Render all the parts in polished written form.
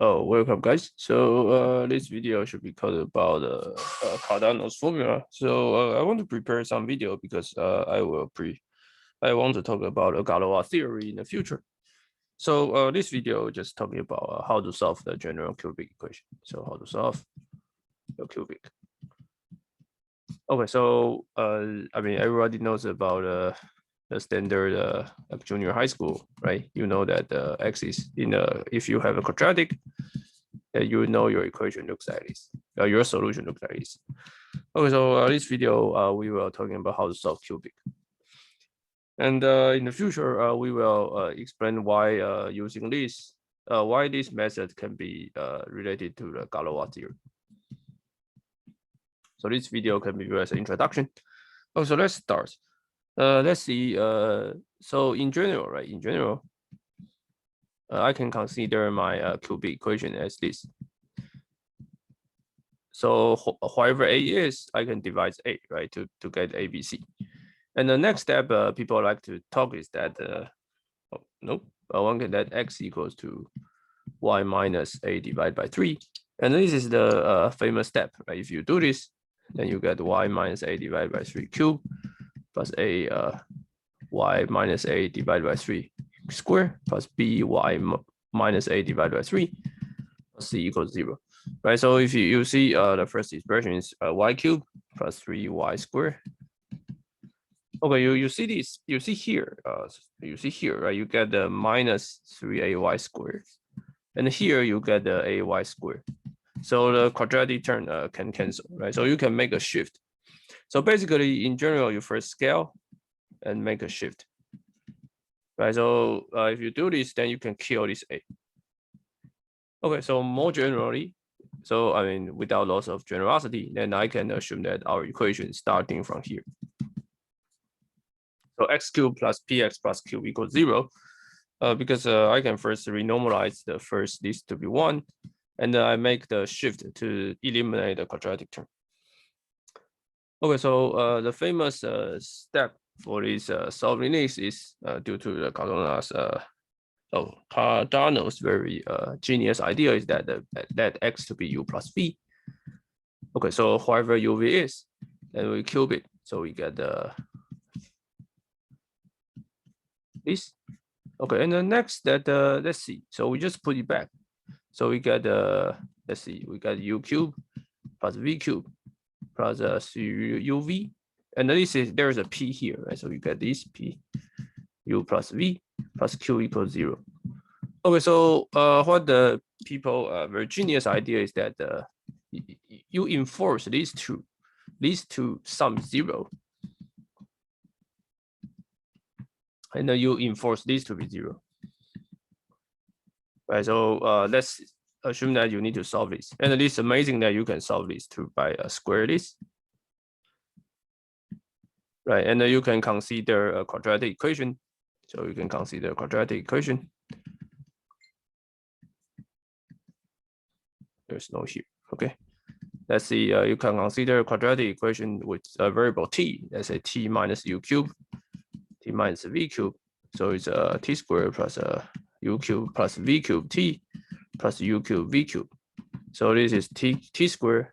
Oh, welcome guys. So this video should be called about Cardano's formula. So I want to prepare some video because I want to talk about a Galois theory in the future. So this video just talking about how to solve the general cubic equation. So how to solve the cubic. Okay, so I mean everybody knows about the standard junior high school, right? You know that the x is in if you have a quadratic, you know your equation looks like this. Your solution looks like this. Okay, so this video we were talking about how to solve cubic, and in the future we will explain why using this why this method can be related to the Galois theory. So this video can be viewed as an introduction. Oh, so let's start. Let's see. So in general, right? In general, I can consider my cubic equation as this. So whatever A is, I can divide A, right, to get ABC. And the next step people like to talk is that, one can that X equals to Y minus A divided by 3. And this is the famous step, right? If you do this, then you get Y minus A divided by 3 cubed plus A Y minus A divided by 3 square plus B Y minus A divided by 3 plus C equals 0. Right, so if you see the first expression is y cubed plus 3y squared. Okay, you see this, you see here, right? You get the minus 3ay squared, and here you get the ay squared. So the quadratic term can cancel, right? So you can make a shift. So basically, in general, you first scale and make a shift, right? So if you do this, then you can kill this a. Okay, so more generally. So I mean, without loss of generosity, then I can assume that our equation is starting from here. So x cubed plus px plus q equals 0, because I can first renormalize the first this to be 1, and then I make the shift to eliminate the quadratic term. Okay, so the famous step for this solving this is due to the Cardano's very genius idea is that that x to be u plus v. Okay, so whatever uv is, then we cube it, so we get this. Okay, and the next that let's see. So we just put it back. So we get let's see, we got u cube plus v cube plus uv, and this is there's a p here, right? So you get this p u plus v plus q equals 0. Okay, so what the people very genius idea is that you enforce these two sum 0, and then you enforce these to be 0. Right, so let's assume that you need to solve this, and it is amazing that you can solve this by square this. Right, and then you can consider a quadratic equation. So you can consider a quadratic equation. There's no here. Okay, let's see. You can consider a quadratic equation with a variable t. Let's say t minus u cubed, t minus v cubed. So it's t squared plus u cubed plus v cubed t plus u cubed v cubed. So this is t squared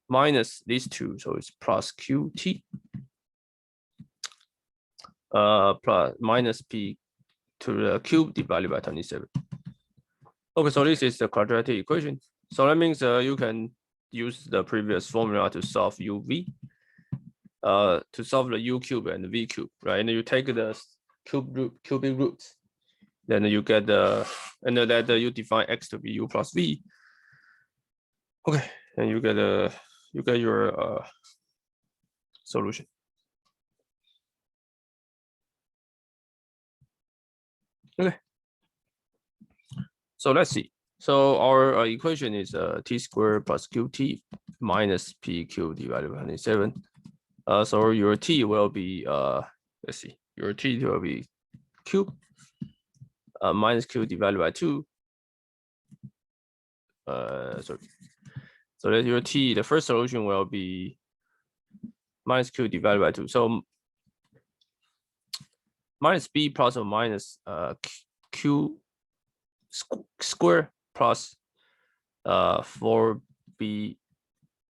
minus these two. So it's plus qt plus minus p to the cube divided by 27. Okay, so this is the quadratic equation. So that means you can use the previous formula to solve uv, to solve the u cube and the v cube, right? And you take the cubic roots, then you get the, and that you define x to be u plus v. Okay, and you get your solution. Okay. So let's see. So our equation is t squared plus qt minus pq divided by 27. So your t will be let's see, your t will be q minus q divided by 2. Sorry. So that your t, the first solution will be minus q divided by 2. So minus b plus or minus q square plus 4b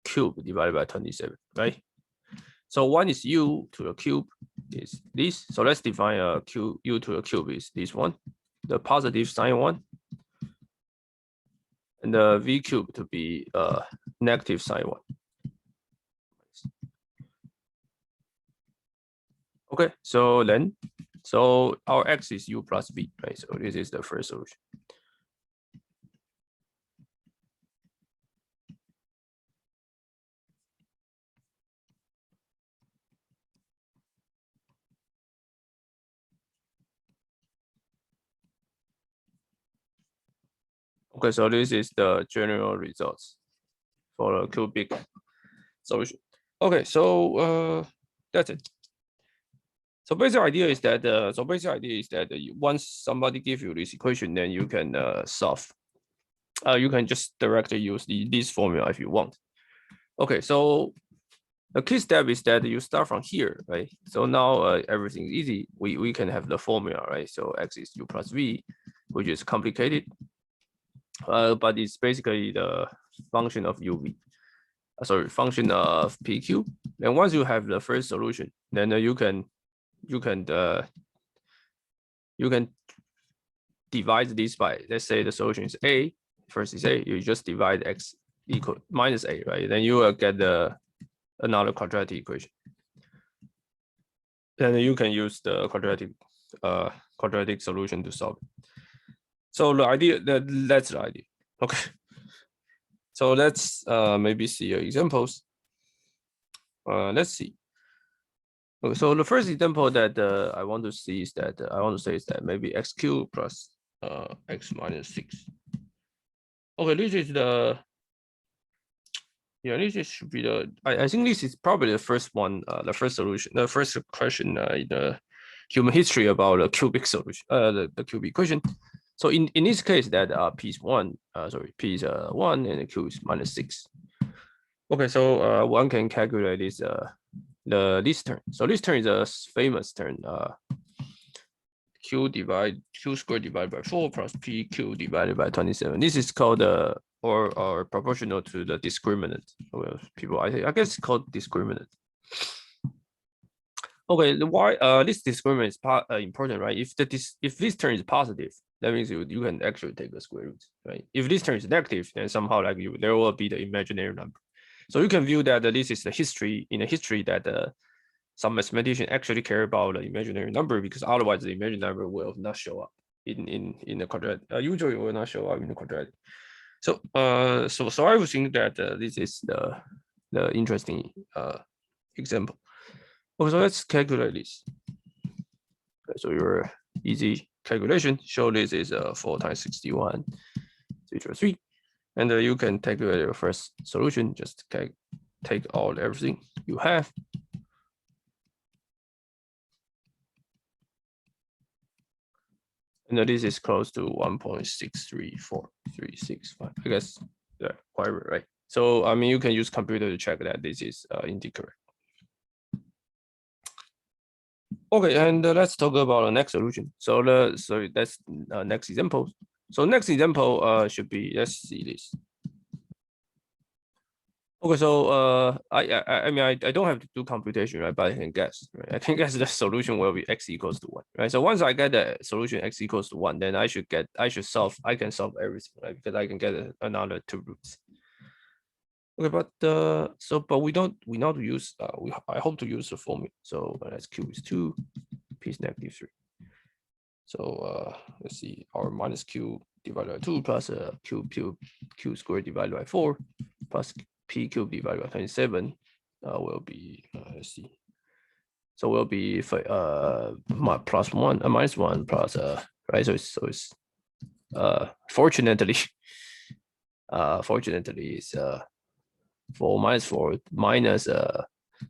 cubed divided by 27, right? So 1 is u to the cube is this. So let's define a u to the cube is this one, the positive sign one, and the v cube to be negative sign one. Okay, so then, so our x is u plus v, right? So this is the first solution. Okay, so this is the general results for the cubic solution. Okay, so that's it. So basic idea is that once somebody give you this equation, then you can solve. You can just directly use this formula if you want. Okay, so the key step is that you start from here, right? So now everything is easy. We can have the formula, right? So x is u plus v, which is complicated, but it's basically the function of uv. Sorry, function of pq. And once you have the first solution, then you can divide this by, let's say the solution is a, first is a, you just divide x equal minus a, right? Then you will get another quadratic equation. Then you can use the quadratic solution to solve it. So the idea, that's the idea. Okay. So let's maybe see examples. Let's see. Okay, so the first example that I want to see is that maybe x cubed plus x minus 6. Okay, this is the, yeah, this should be the, I think this is probably the first one, the first solution, the first question in the human history about a cubic solution, the cubic equation. So in this case that p is 1, p is 1 and the q is minus 6. Okay, so one can calculate this this term. So this term is a famous term, q squared divided by 4 plus pq divided by 27. This is called or proportional to the discriminant. Well, people, I guess it's called discriminant. Okay, why this discriminant is important, right? If this term is positive, that means you can actually take the square root, right? If this term is negative, then somehow like there will be the imaginary number. So you can view that this is the history that some mathematicians actually care about the imaginary number, because otherwise the imaginary number will not show up in the quadratic. Usually will not show up in the quadratic. So so I would think that this is the interesting example. Okay, so let's calculate this. Okay, so your easy calculation show this is 4 times 61, 3, and you can calculate your first solution. Just take everything you have. And this is close to 1.634365. I guess, yeah, quite right. So I mean, you can use computer to check that this is incorrect. Okay, and let's talk about the next solution. So that's next example. So next example should be, let's see this. Okay, so I mean I don't have to do computation, right? But I can guess, right? I can guess the solution will be x equals to 1, right? So once I get the solution x equals to 1, then I can solve everything, right? Because I can get another 2 roots. Okay, but but we not use I hope to use the formula. So let's q is 2, p is -3. So let's see, our minus q divided by 2 plus q squared divided by 4 plus p cubed divided by 27 will be, let's see. So will be plus 1, minus 1 plus right. So it's fortunately it's 4 minus 4 minus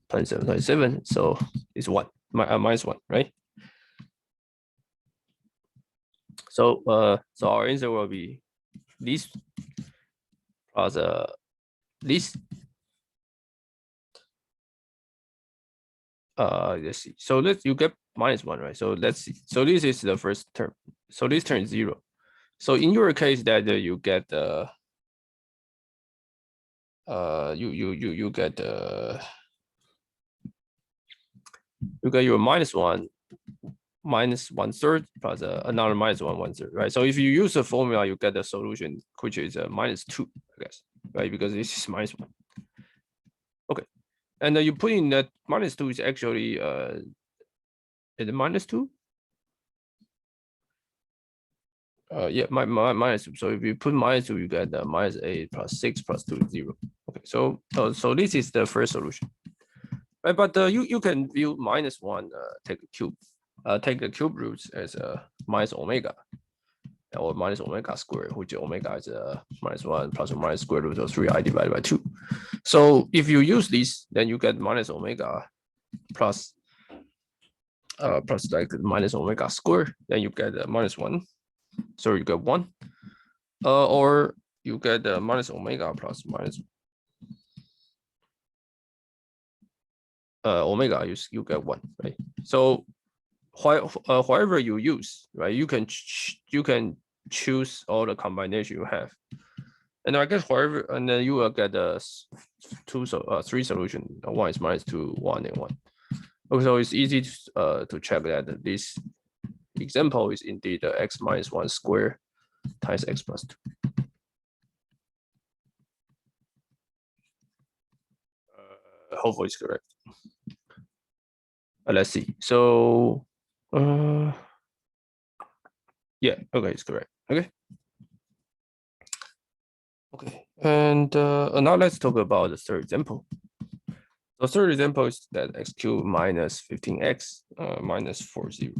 27. So it's 1 minus 1, right? So so our answer will be this plus this. Let's see. So you get -1, right? So let's see. So this is the first term. So this term is 0. So in your case, that you get you get your -1 minus 1/3 plus another -1/3, right? So if you use the formula, you get the solution which is -2, I guess, right? Because this is -1. Okay, and you put in that -2 is actually is it -2? Yeah, -2. So if you put -2, you get -8 plus 6 plus 2 is 0. Okay, so so this is the first solution, right? But you can view -1 take a cube. Take the cube roots as minus omega or minus omega squared, which omega is -1 plus or minus square root of 3i divided by 2. So if you use this, then you get minus omega plus plus like minus omega squared, then you get -1. So you get 1. Or you get minus omega plus minus omega, you get 1, right? So however you use, right, you can choose all the combination you have, and I guess however, and then you will get three solutions. One is -2, 1, and 1. Okay, so it's easy to check that this example is indeed x minus 1 squared times x plus 2. Hopefully it's correct. Let's see. So yeah, okay, it's correct. Okay. Okay, and now let's talk about the third example. The third example is that x cubed minus 15x minus 40.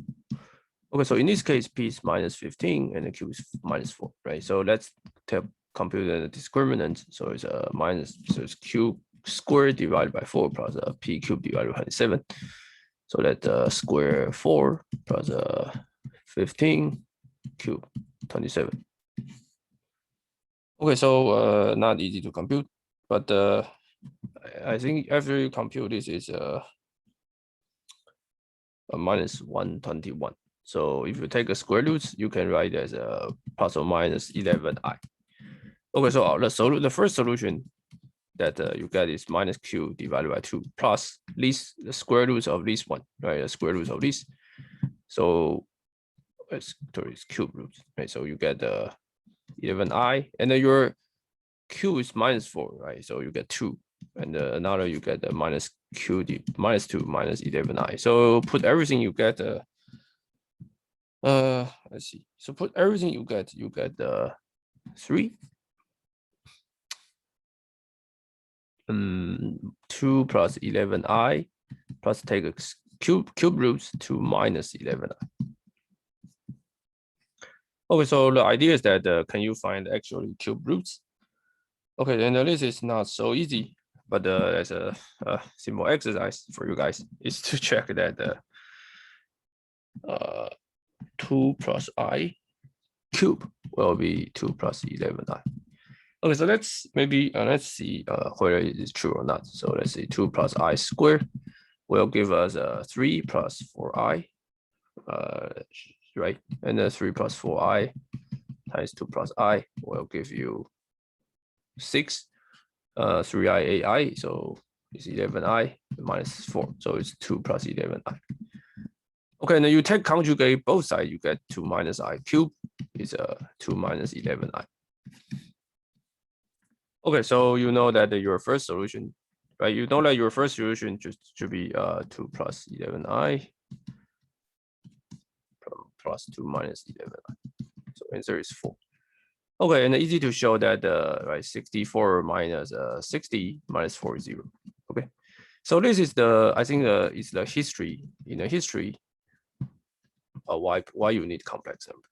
Okay, so in this case, p is -15 and the q is -4, right? So let's compute the discriminant. So it's so it's q squared divided by 4 plus p cubed divided by 7. So that square 4 plus 15 cube 27. Okay, so not easy to compute, but I think after you compute this is a -121. So if you take a square root, you can write as a plus or minus 11i. Okay, so the first solution that you get is minus q divided by 2 plus the square root of this one, right? The square root of this. So it's cube root, right? So you get 11i, and then your q is -4, right? So you get 2, and another you get minus q -2 minus 11i. So put everything you get. Let's see. So put everything you get 3. 2 plus 11i plus take a cube roots to -11i. Okay, so the idea is that can you find actually cube roots? Okay, then this is not so easy, but as a simple exercise for you guys is to check that 2 plus I cube will be 2 plus 11i. Okay, so let's see whether it is true or not. So let's say 2 plus I squared will give us 3 plus 4i, right? And then 3 plus 4i times 2 plus I will give you 6. 3i, 8i, so it's 11i minus 4. So it's 2 plus 11i. Okay, now you take conjugate both sides, you get 2 minus I cubed is 2 minus 11i. Okay, so you know that your first solution, right? You know that your first solution just should be 2 plus 11i plus 2 minus 11i. So answer is 4. Okay, and easy to show that right, 64 minus 60 minus 4 is 0. Okay, so this is I think is the history in the history of why you need complex number.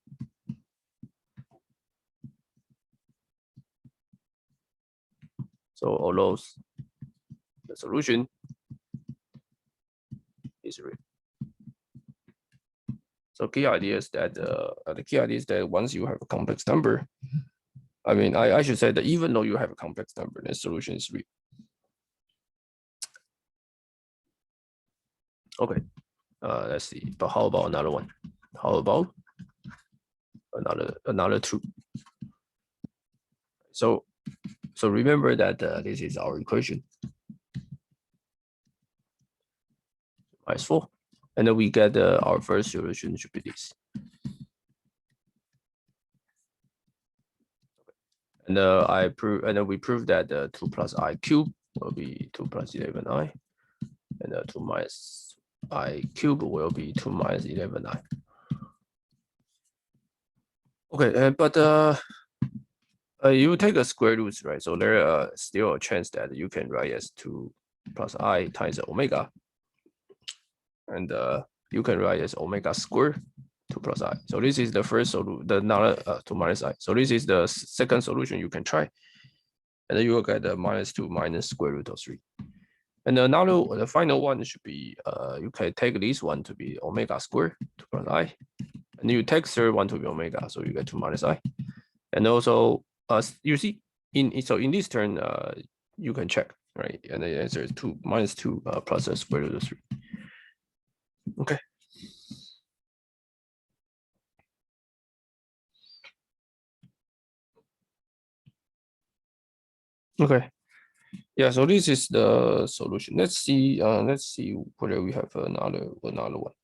So although the solution is real. So key idea is that the key idea is that once you have a complex number, I mean, I should say that even though you have a complex number, the solution is real. Okay, let's see. But how about another one? How about another 2. So remember that this is our equation. -4, and then we get our first solution should be this. And then we prove that 2 plus I cubed will be 2 plus 11i, and 2 minus I cubed will be 2 minus 11i. Okay, but you take a square root, right? So there still a chance that you can write as 2 plus I times omega, and you can write as omega squared 2 plus I. So this is the first solution, the another 2 minus I. So this is the second solution you can try, and then you will get the -2 minus square root of 3. And the final one should be you can take this one to be omega squared 2 plus I, and you take third one to be omega, so you get 2 minus I. And also you see in this turn you can check, right? And the answer is 2 minus 2 plus the square root of 3. Okay. Okay. Yeah, so this is the solution. Let's see whether we have another one.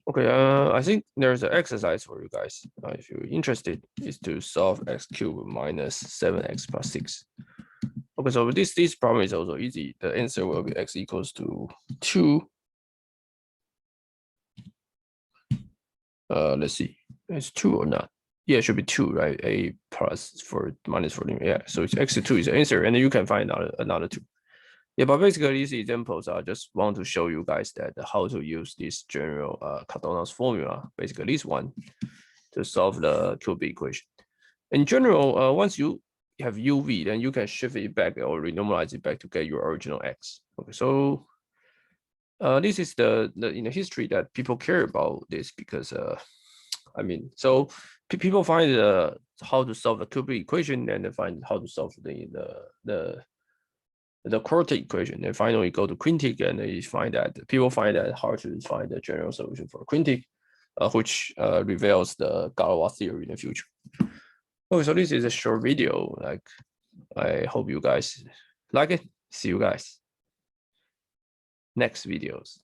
Okay, I think there's an exercise for you guys. If you're interested, is to solve x cubed minus 7x plus 6. Okay, so this problem is also easy. The answer will be x equals to 2. Let's see, it's 2 or not? Yeah, it should be 2, right? A plus for minus 14. Yeah, so it's x to 2 is the answer, and then you can find another 2. Yeah, but basically these examples I just want to show you guys that how to use this general Cardano's formula, basically this one, to solve the cubic equation. In general, once you have UV, then you can shift it back or renormalize it back to get your original x. Okay, so this is the in the history that people care about this because I mean, so people find how to solve the cubic equation, and they find how to solve the quadratic equation, and finally go to quintic, and they find that people find that hard to find the general solution for quintic, which reveals the Galois theory in the future. Okay, so this is a short video. Like, I hope you guys like it. See you guys next videos.